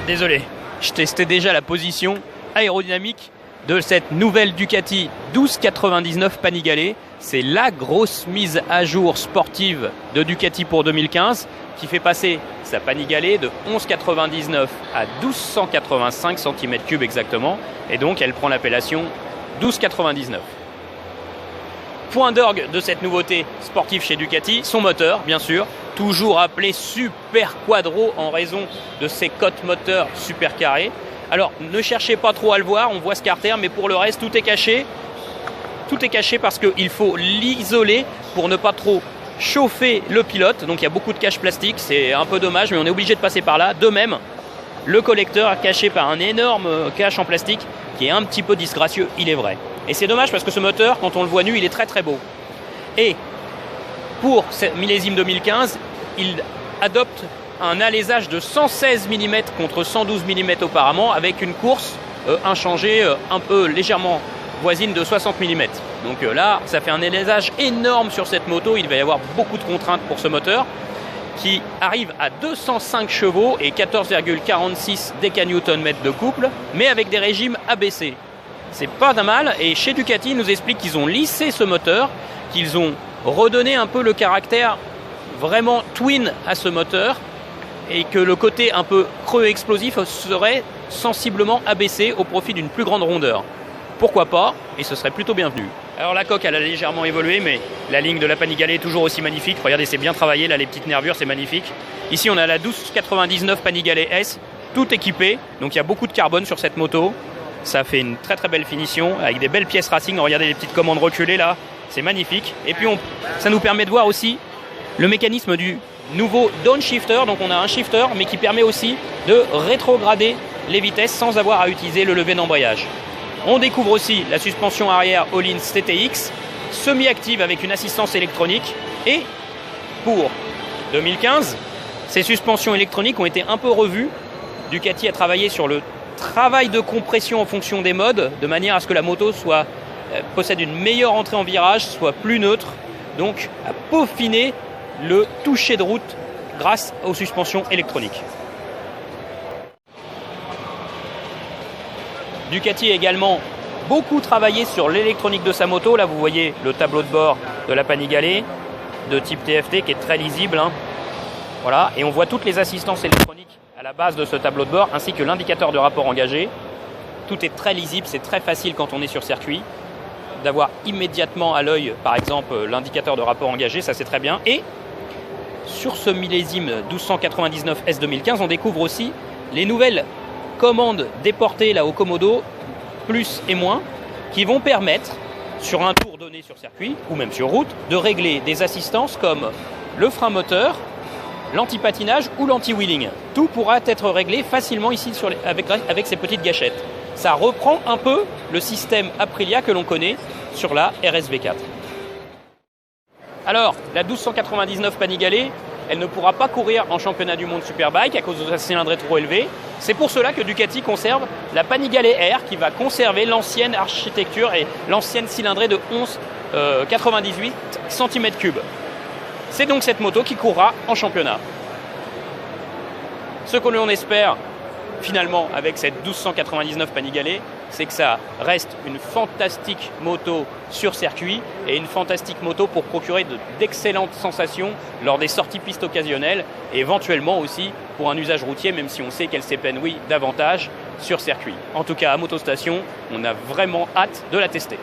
désolé, je testais déjà la position aérodynamique de cette nouvelle Ducati 1299 Panigale. C'est la grosse mise à jour sportive de Ducati pour 2015 qui fait passer sa Panigale de 11,99 à 1285 cm3 exactement. Et donc elle prend l'appellation 1299. Point d'orgue de cette nouveauté sportive chez Ducati, son moteur bien sûr, toujours appelé Super Quadro en raison de ses cotes moteurs super carrées. Alors ne cherchez pas trop à le voir, on voit ce carter, mais pour le reste tout est caché. Tout est caché parce qu'il faut l'isoler pour ne pas trop chauffer le pilote. Donc il y a beaucoup de cache plastique, c'est un peu dommage, mais on est obligé de passer par là. De même, le collecteur est caché par un énorme cache en plastique qui est un petit peu disgracieux, il est vrai. Et c'est dommage parce que ce moteur, quand on le voit nu, il est très très beau. Et pour cette millésime 2015, il adopte un alésage de 116 mm contre 112 mm auparavant, avec une course inchangée, un peu légèrement voisine de 60 mm. Donc là, ça fait un alésage énorme sur cette moto. Il va y avoir beaucoup de contraintes pour ce moteur qui arrive à 205 chevaux et 14,46 décanewton-mètres de couple, mais avec des régimes abaissés. C'est pas d'un mal, et chez Ducati, ils nous expliquent qu'ils ont lissé ce moteur, qu'ils ont redonné un peu le caractère vraiment twin à ce moteur, et que le côté un peu creux et explosif serait sensiblement abaissé au profit d'une plus grande rondeur. Pourquoi pas, et ce serait plutôt bienvenu. Alors la coque, elle a légèrement évolué, mais la ligne de la Panigale est toujours aussi magnifique. Regardez, c'est bien travaillé, là les petites nervures, c'est magnifique. Ici on a la 1299 Panigale S, tout équipé, donc il y a beaucoup de carbone sur cette moto. Ça fait une très très belle finition, avec des belles pièces racing. Regardez les petites commandes reculées là, c'est magnifique. Et puis ça nous permet de voir aussi le mécanisme du nouveau downshifter. Donc on a un shifter, mais qui permet aussi de rétrograder les vitesses sans avoir à utiliser le levier d'embrayage. On découvre aussi la suspension arrière Öhlins TTX, semi-active avec une assistance électronique. Et pour 2015, ces suspensions électroniques ont été un peu revues. Ducati a travaillé sur le travail de compression en fonction des modes, de manière à ce que la moto possède une meilleure entrée en virage, soit plus neutre, donc à peaufiner le toucher de route grâce aux suspensions électroniques. Ducati a également beaucoup travaillé sur l'électronique de sa moto. Là, vous voyez le tableau de bord de la Panigale de type TFT qui est très lisible. Hein. Voilà. Et on voit toutes les assistances électroniques à la base de ce tableau de bord, ainsi que l'indicateur de rapport engagé. Tout est très lisible, c'est très facile quand on est sur circuit d'avoir immédiatement à l'œil, par exemple, l'indicateur de rapport engagé, ça c'est très bien. Et sur ce millésime 1299 S 2015, on découvre aussi les nouvelles commandes déportées là au Komodo, plus et moins, qui vont permettre, sur un tour donné sur circuit, ou même sur route, de régler des assistances comme le frein moteur, l'anti-patinage ou l'anti-wheeling. Tout pourra être réglé facilement ici avec ces petites gâchettes. Ça reprend un peu le système Aprilia que l'on connaît sur la RSV4. Alors, la 1299 Panigale, elle ne pourra pas courir en championnat du monde Superbike à cause de sa cylindrée trop élevée. C'est pour cela que Ducati conserve la Panigale R qui va conserver l'ancienne architecture et l'ancienne cylindrée de 11,98 cm3. C'est donc cette moto qui courra en championnat. Ce que l'on espère finalement avec cette 1299 Panigale, c'est que ça reste une fantastique moto sur circuit et une fantastique moto pour procurer d'excellentes sensations lors des sorties pistes occasionnelles et éventuellement aussi pour un usage routier, même si on sait qu'elle s'épanouit davantage sur circuit. En tout cas, à Motostation, on a vraiment hâte de la tester.